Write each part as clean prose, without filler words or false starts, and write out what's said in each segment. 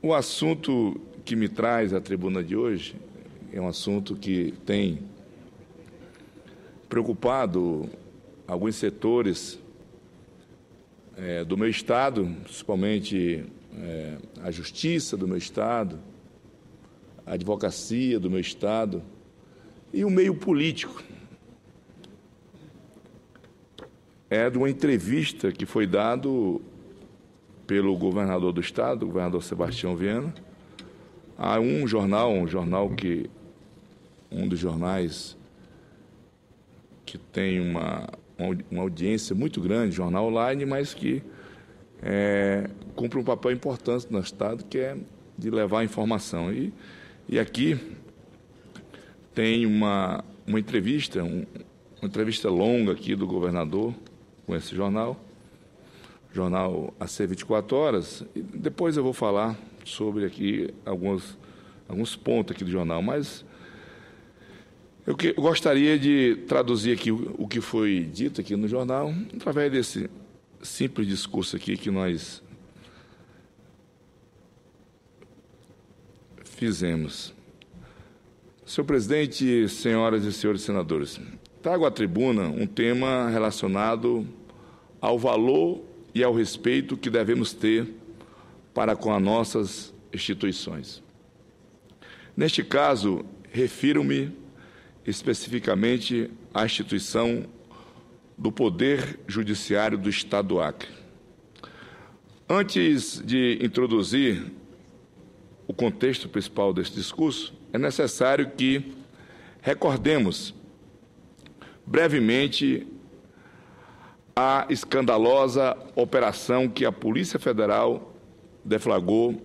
O assunto que me traz à tribuna de hoje é um assunto que tem preocupado alguns setores do meu Estado, principalmente a Justiça do meu Estado, a Advocacia do meu Estado e o meio político. É de uma entrevista que foi dada pelo governador do Estado, o governador Sebastião Viana, a um dos jornais que tem uma audiência muito grande, jornal online, mas que cumpre um papel importante no Estado, que é de levar a informação. E aqui tem uma entrevista longa aqui do governador com esse jornal AC 24 Horas, e depois eu vou falar sobre aqui alguns pontos aqui do jornal, mas eu gostaria de traduzir aqui o que foi dito aqui no jornal, através desse simples discurso aqui que nós fizemos. Senhor presidente, senhoras e senhores senadores, trago à tribuna um tema relacionado ao valor e ao respeito que devemos ter para com as nossas instituições. Neste caso, refiro-me especificamente à instituição do Poder Judiciário do Estado do Acre. Antes de introduzir o contexto principal desse discurso, é necessário que recordemos brevemente a escandalosa operação que a Polícia Federal deflagrou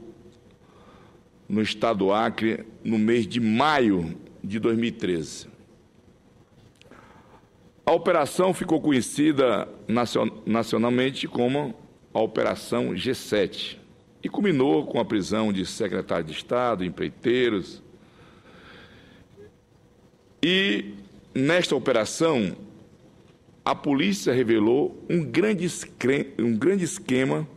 no Estado do Acre no mês de maio de 2013. A operação ficou conhecida nacionalmente como a Operação G7 e culminou com a prisão de secretários de Estado, empreiteiros. E, nesta operação, a polícia revelou um grande esquema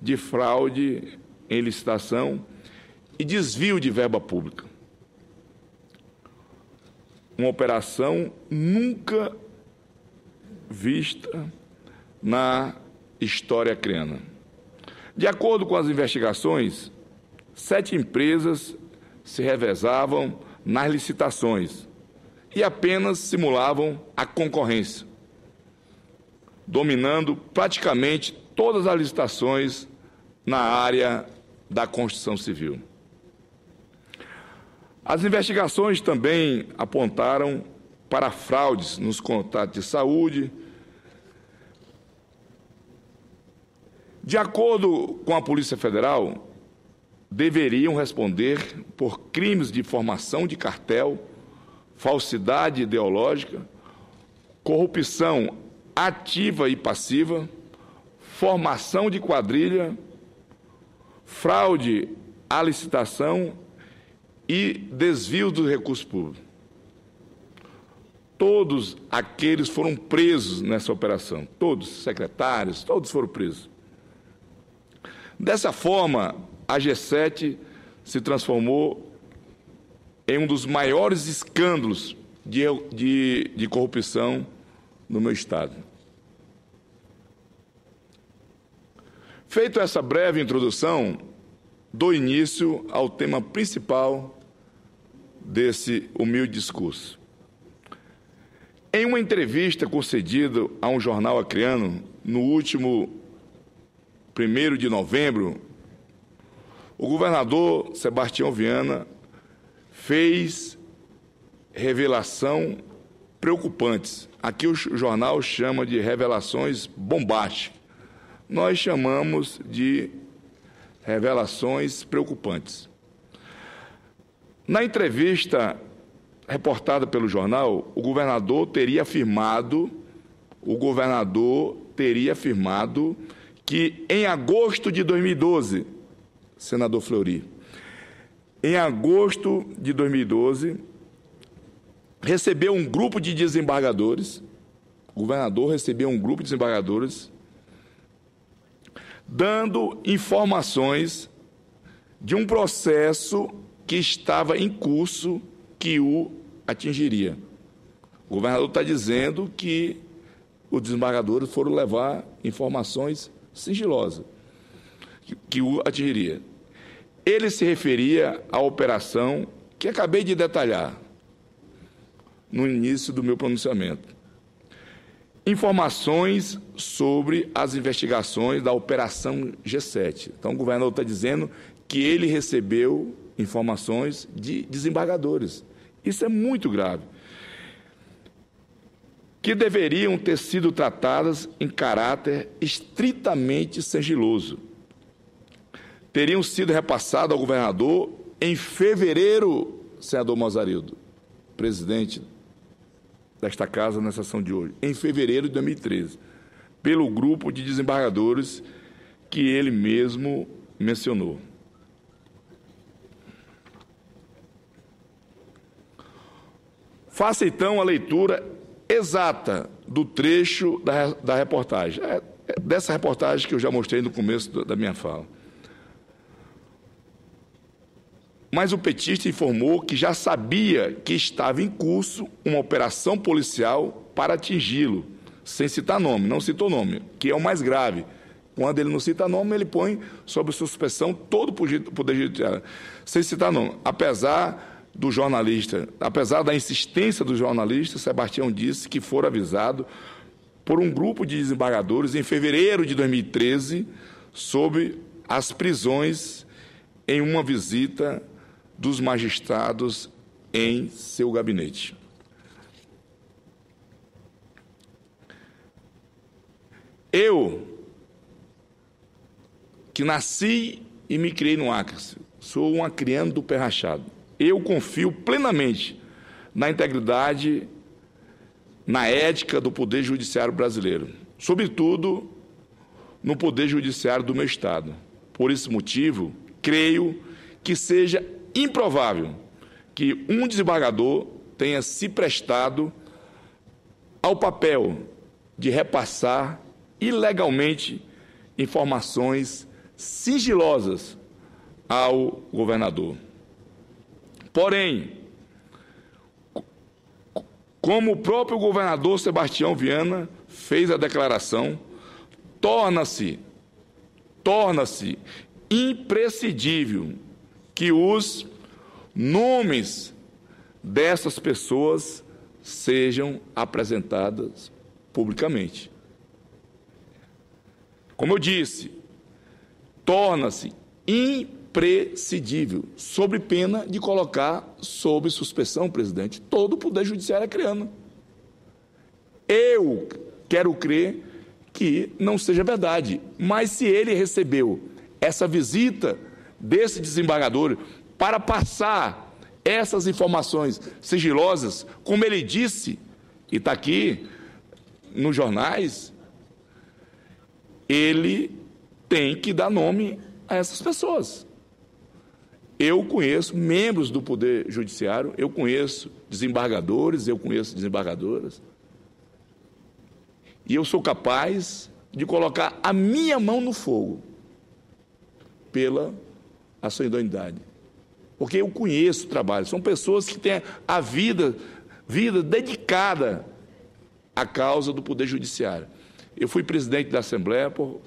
de fraude em licitação e desvio de verba pública. Uma operação nunca vista na história acreana. De acordo com as investigações, 7 empresas se revezavam nas licitações e apenas simulavam a concorrência, dominando praticamente todas as licitações na área da construção civil. As investigações também apontaram para fraudes nos contratos de saúde. De acordo com a Polícia Federal, deveriam responder por crimes de formação de cartel, falsidade ideológica, corrupção ativa e passiva, formação de quadrilha, fraude à licitação e desvio do recurso público. Todos aqueles foram presos nessa operação, todos, secretários, todos foram presos. Dessa forma, a G7 se transformou em um dos maiores escândalos de corrupção no meu Estado. Feito essa breve introdução, dou início ao tema principal desse humilde discurso. Em uma entrevista concedida a um jornal acreano, no último 1º de novembro, o governador Sebastião Viana fez revelação preocupantes. Aqui o jornal chama de revelações bombásticas. Nós chamamos de revelações preocupantes. Na entrevista reportada pelo jornal, o governador teria afirmado que em agosto de 2012, senador Fleury, em agosto de 2012, recebeu um grupo de desembargadores, o governador recebeu um grupo de desembargadores, dando informações de um processo que estava em curso que o atingiria. O governador está dizendo que os desembargadores foram levar informações sigilosas que o atingiria. Ele se referia à operação que acabei de detalhar no início do meu pronunciamento. Informações sobre as investigações da Operação G7. Então, o governador está dizendo que ele recebeu informações de desembargadores. Isso é muito grave. Que deveriam ter sido tratadas em caráter estritamente sigiloso. Teriam sido repassadas ao governador em fevereiro, senador Mozarildo, presidente desta casa na sessão de hoje, em fevereiro de 2013, pelo grupo de desembargadores que ele mesmo mencionou. Faça, então, a leitura exata do trecho da reportagem, dessa reportagem que eu já mostrei no começo da minha fala. Mas o petista informou que já sabia que estava em curso uma operação policial para atingi-lo, sem citar nome, não citou nome, que é o mais grave. Quando ele não cita nome, ele põe sob suspeição todo o Poder Judiciário, sem citar nome. Apesar da insistência do jornalista, Sebastião disse que fora avisado por um grupo de desembargadores em fevereiro de 2013 sobre as prisões em uma visita dos magistrados em seu gabinete. Eu, que nasci e me criei no Acre, sou um acriano do pé rachado. Eu confio plenamente na integridade, na ética do Poder Judiciário brasileiro, sobretudo no Poder Judiciário do meu Estado. Por esse motivo, creio que seja improvável que um desembargador tenha se prestado ao papel de repassar ilegalmente informações sigilosas ao governador. Porém, como o próprio governador Sebastião Viana fez a declaração, torna-se imprescindível que os nomes dessas pessoas sejam apresentados publicamente. Como eu disse, torna-se imprescindível, sob pena de colocar sob suspeição, presidente, todo o Poder Judiciário acreano. Eu quero crer que não seja verdade, mas se ele recebeu essa visita desse desembargador para passar essas informações sigilosas, como ele disse, e está aqui nos jornais, ele tem que dar nome a essas pessoas. Eu conheço membros do Poder Judiciário, eu conheço desembargadores, eu conheço desembargadoras, e eu sou capaz de colocar a minha mão no fogo pela a sua idoneidade. Porque eu conheço o trabalho, são pessoas que têm a vida dedicada à causa do Poder Judiciário. Eu fui presidente da Assembleia por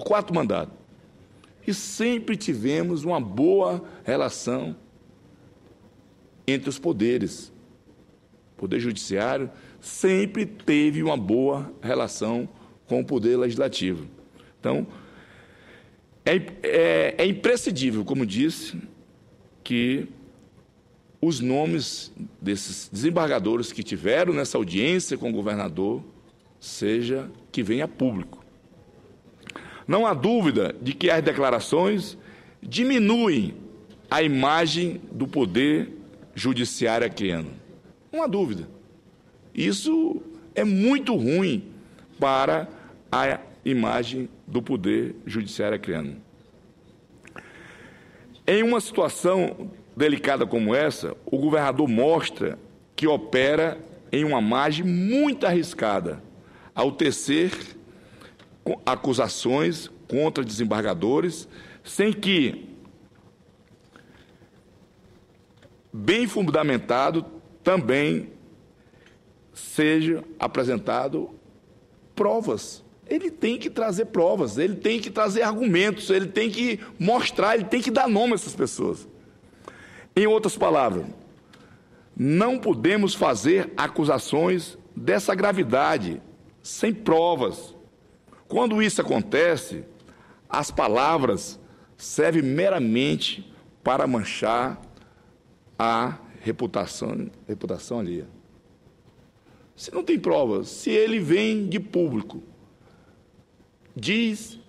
4 mandatos e sempre tivemos uma boa relação entre os poderes. O Poder Judiciário sempre teve uma boa relação com o Poder Legislativo. Então, é imprescindível, como disse, que os nomes desses desembargadores que tiveram nessa audiência com o governador que venha a público. Não há dúvida de que as declarações diminuem a imagem do Poder Judiciário acreano. Não há dúvida. Isso é muito ruim para a imagem do Poder Judiciário acreano. Em uma situação delicada como essa, o governador mostra que opera em uma margem muito arriscada ao tecer acusações contra desembargadores, sem que bem fundamentado, também seja apresentado provas. Ele tem que trazer provas, ele tem que trazer argumentos, ele tem que mostrar, ele tem que dar nome a essas pessoas. Em outras palavras, não podemos fazer acusações dessa gravidade sem provas. Quando isso acontece, as palavras servem meramente para manchar a reputação alheia. Se não tem provas, se ele vem de público, diz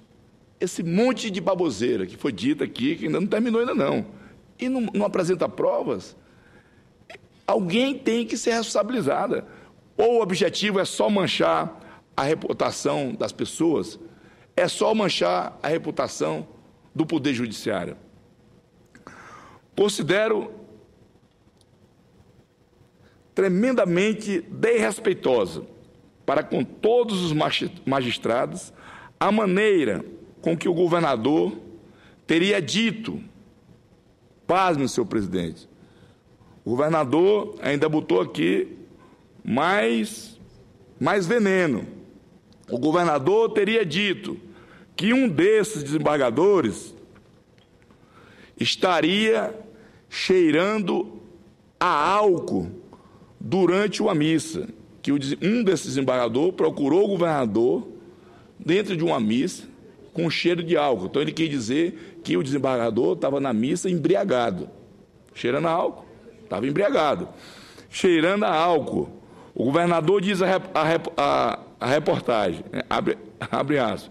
esse monte de baboseira que foi dita aqui, que ainda não terminou ainda não, e não apresenta provas, alguém tem que ser responsabilizada. Ou o objetivo é só manchar a reputação das pessoas, é só manchar a reputação do Poder Judiciário. Considero tremendamente desrespeitosa para com todos os magistrados a maneira com que o governador teria dito, pasme, senhor presidente, o governador ainda botou aqui mais veneno. O governador teria dito que um desses desembargadores estaria cheirando a álcool durante uma missa, que um desses desembargadores procurou o governador dentro de uma missa com cheiro de álcool. Então, ele quis dizer que o desembargador estava na missa embriagado, cheirando a álcool, estava embriagado, cheirando a álcool. O governador diz a reportagem, abre aspas,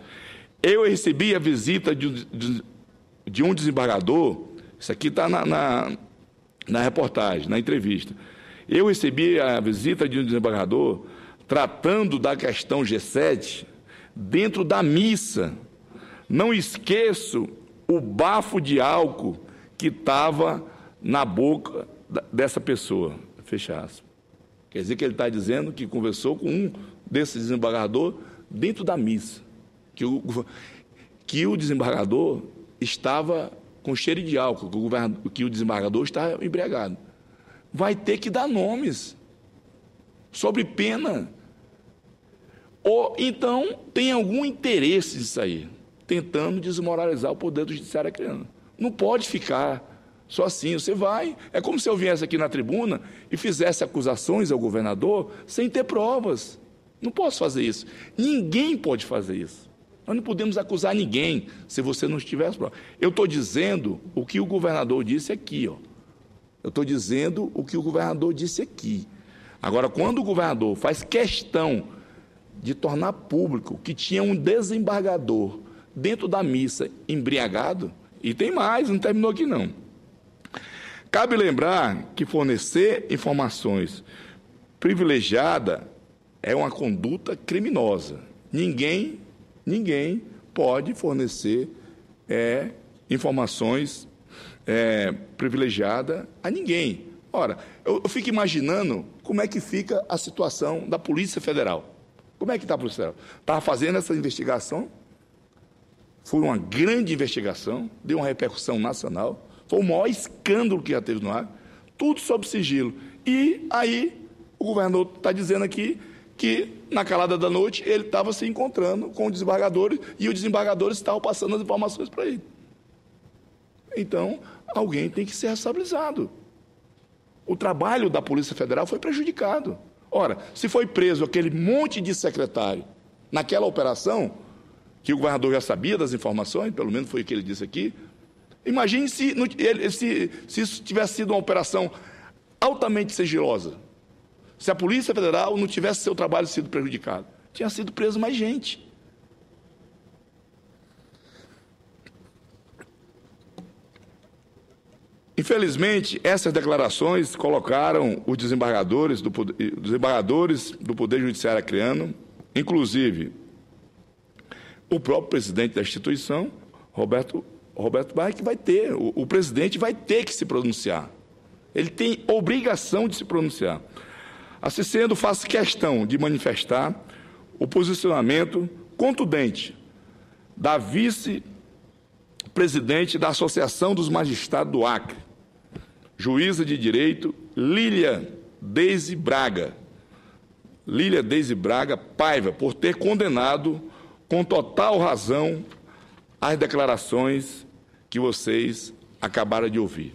eu recebi a visita de um desembargador, isso aqui está na reportagem, na entrevista, eu recebi a visita de um desembargador tratando da questão G7 dentro da missa. Não esqueço o bafo de álcool que estava na boca dessa pessoa. Fecha aspas. Quer dizer que ele está dizendo que conversou com um desses desembargadores dentro da missa, que o desembargador estava com cheiro de álcool, que o desembargador estava embriagado. Vai ter que dar nomes, sob pena. Ou então tem algum interesse nisso aí, tentando desmoralizar o poder do judiciário acreano. Não pode ficar só assim, você vai. É como se eu viesse aqui na tribuna e fizesse acusações ao governador sem ter provas. Não posso fazer isso. Ninguém pode fazer isso. Nós não podemos acusar ninguém se você não tiver provas. Eu estou dizendo o que o governador disse aqui, ó. Eu estou dizendo o que o governador disse aqui. Agora, quando o governador faz questão de tornar público que tinha um desembargador dentro da missa embriagado, e tem mais, não terminou aqui não. Cabe lembrar que fornecer informações privilegiada é uma conduta criminosa. Ninguém pode fornecer informações privilegiada a ninguém. Ora, eu fico imaginando como é que fica a situação da Polícia Federal. Como é que está a Polícia Federal? Estava fazendo essa investigação, foi uma grande investigação, deu uma repercussão nacional, foi o maior escândalo que já teve no ar, tudo sob sigilo. E aí o governador está dizendo aqui que, na calada da noite, ele estava se encontrando com os desembargadores e os desembargadores estavam passando as informações para ele. Então, alguém tem que ser responsabilizado. O trabalho da Polícia Federal foi prejudicado. Ora, se foi preso aquele monte de secretário naquela operação, que o governador já sabia das informações, pelo menos foi o que ele disse aqui, imagine se isso tivesse sido uma operação altamente sigilosa. Se a Polícia Federal não tivesse seu trabalho sido prejudicado, tinha sido preso mais gente. Infelizmente, essas declarações colocaram os desembargadores do Poder Judiciário acreano, inclusive o próprio presidente da instituição, Roberto Barra, que o presidente vai ter que se pronunciar. Ele tem obrigação de se pronunciar. Assim sendo, faço questão de manifestar o posicionamento contundente da vice-presidente da Associação dos Magistrados do Acre, juíza de direito Lília Deise Braga Paiva, por ter condenado com total razão as declarações que vocês acabaram de ouvir.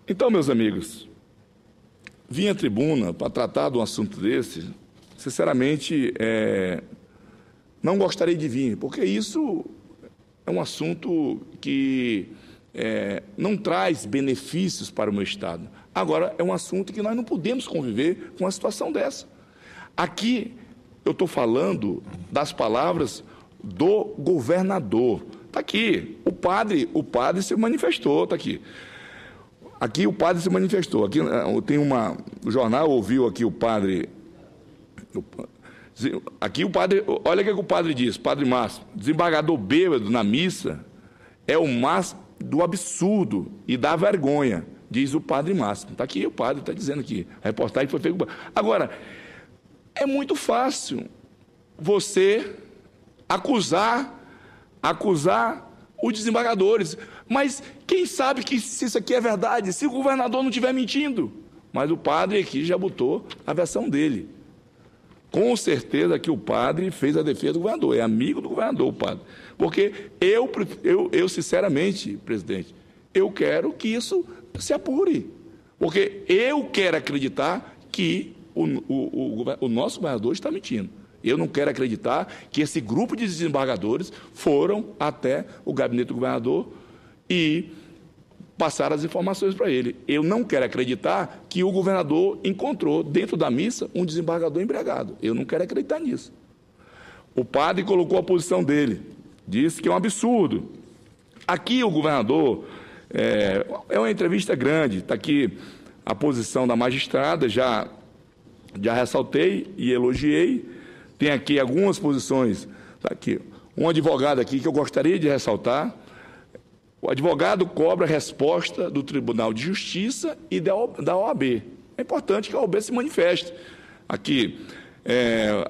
Então, meus amigos, vim à tribuna para tratar de um assunto desse, sinceramente, não gostaria de vir, porque isso é um assunto que não traz benefícios para o meu Estado. Agora, é um assunto que nós não podemos conviver com uma situação dessa. Aqui, eu estou falando das palavras do governador. Está aqui, o padre se manifestou, está aqui. Aqui o padre se manifestou. Aqui tem o jornal ouviu aqui o padre. Aqui o padre, olha o que o padre diz, Padre Márcio, desembargador bêbado na missa é o máximo do absurdo e da vergonha, diz o Padre Márcio. Está aqui, o padre está dizendo aqui, a reportagem foi feita. Agora, é muito fácil você acusar os desembargadores, mas quem sabe que se isso aqui é verdade, se o governador não estiver mentindo? Mas o padre aqui já botou a versão dele. Com certeza que o padre fez a defesa do governador, é amigo do governador o padre. Porque eu sinceramente, presidente, eu quero que isso se apure. Porque eu quero acreditar que o nosso governador está mentindo. Eu não quero acreditar que esse grupo de desembargadores foram até o gabinete do governador e passaram as informações para ele. Eu não quero acreditar que o governador encontrou dentro da missa um desembargador embriagado. Eu não quero acreditar nisso. O padre colocou a posição dele, disse que é um absurdo. Aqui o governador, é uma entrevista grande, está aqui a posição da magistrada, já ressaltei e elogiei. Tem aqui algumas posições, tá aqui, um advogado aqui que eu gostaria de ressaltar. O advogado cobra resposta do Tribunal de Justiça e da OAB. É importante que a OAB se manifeste. Aqui,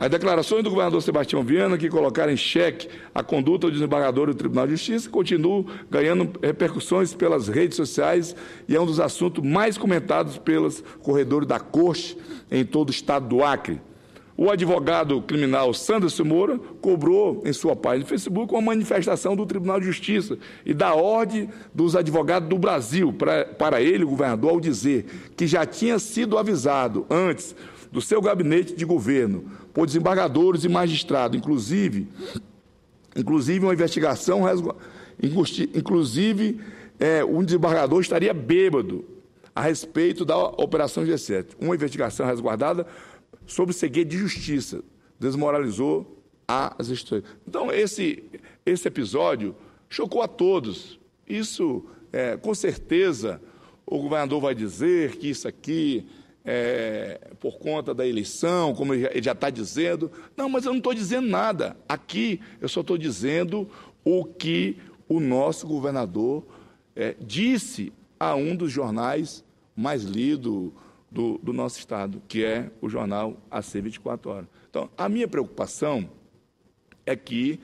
as declarações do governador Sebastião Viana, que colocaram em xeque a conduta do desembargador do Tribunal de Justiça, continuam ganhando repercussões pelas redes sociais e é um dos assuntos mais comentados pelos corredores da Corte em todo o estado do Acre. O advogado criminal Sanderson Moura cobrou em sua página no Facebook uma manifestação do Tribunal de Justiça e da Ordem dos Advogados do Brasil para ele, o governador, ao dizer que já tinha sido avisado antes do seu gabinete de governo por desembargadores e magistrados, inclusive uma investigação, um desembargador estaria bêbado a respeito da Operação G7. Uma investigação resguardada sobre segredo de justiça, desmoralizou as instituições. Então, esse episódio chocou a todos. Isso, com certeza, o governador vai dizer que isso aqui é por conta da eleição, como ele já está dizendo. Não, mas eu não estou dizendo nada. Aqui, eu só estou dizendo o que o nosso governador disse a um dos jornais mais lidos do nosso Estado, que é o jornal AC 24 Horas. Então, a minha preocupação é que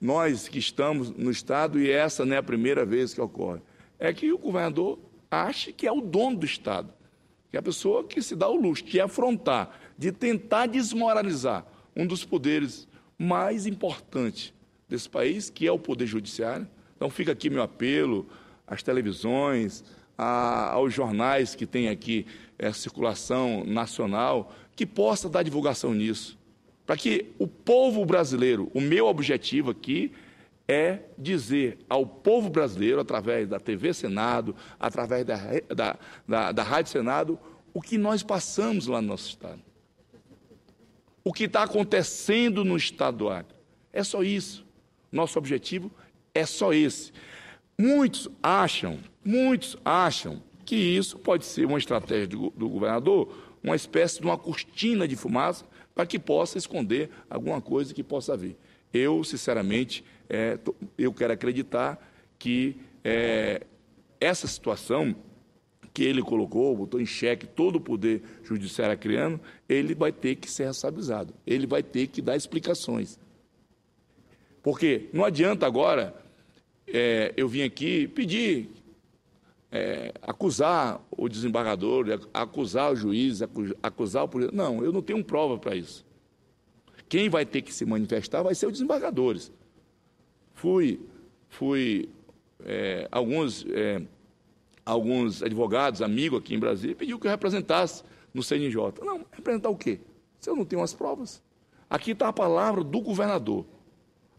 nós que estamos no Estado, e essa não é a primeira vez que ocorre, é que o governador ache que é o dono do Estado, que é a pessoa que se dá o luxo de afrontar, de tentar desmoralizar um dos poderes mais importantes desse país, que é o Poder Judiciário. Então, fica aqui meu apelo às televisões, aos jornais que têm aqui circulação nacional, que possa dar divulgação nisso, para que o povo brasileiro, o meu objetivo aqui é dizer ao povo brasileiro, através da TV Senado, através da Rádio Senado, o que nós passamos lá no nosso Estado. O que está acontecendo no Estado do Acre. É só isso. Nosso objetivo é só esse. Muitos acham que isso pode ser uma estratégia do governador, uma espécie de uma cortina de fumaça para que possa esconder alguma coisa que possa vir. Eu, sinceramente, eu quero acreditar que essa situação que ele colocou, botou em xeque todo o poder judiciário acreano, ele vai ter que ser responsabilizado, ele vai ter que dar explicações. Porque não adianta agora eu vim aqui pedir acusar o desembargador, acusar o juiz, acusar o polícia. Não, eu não tenho prova para isso. Quem vai ter que se manifestar vai ser os desembargadores. Alguns advogados, amigos aqui em Brasília, pediu que eu representasse no CNJ. Não, representar o quê? Se eu não tenho as provas. Aqui está a palavra do governador.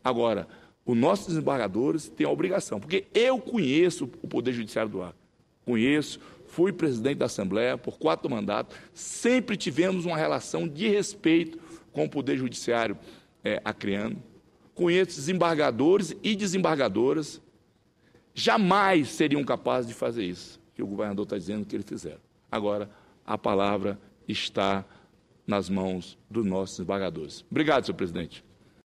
Agora, os nossos desembargadores têm a obrigação, porque eu conheço o Poder Judiciário do Acre. Conheço, fui presidente da Assembleia por 4 mandatos, sempre tivemos uma relação de respeito com o Poder Judiciário acreano. Conheço desembargadores e desembargadoras, jamais seriam capazes de fazer isso, que o governador está dizendo que eles fizeram. Agora, a palavra está nas mãos dos nossos desembargadores. Obrigado, senhor presidente.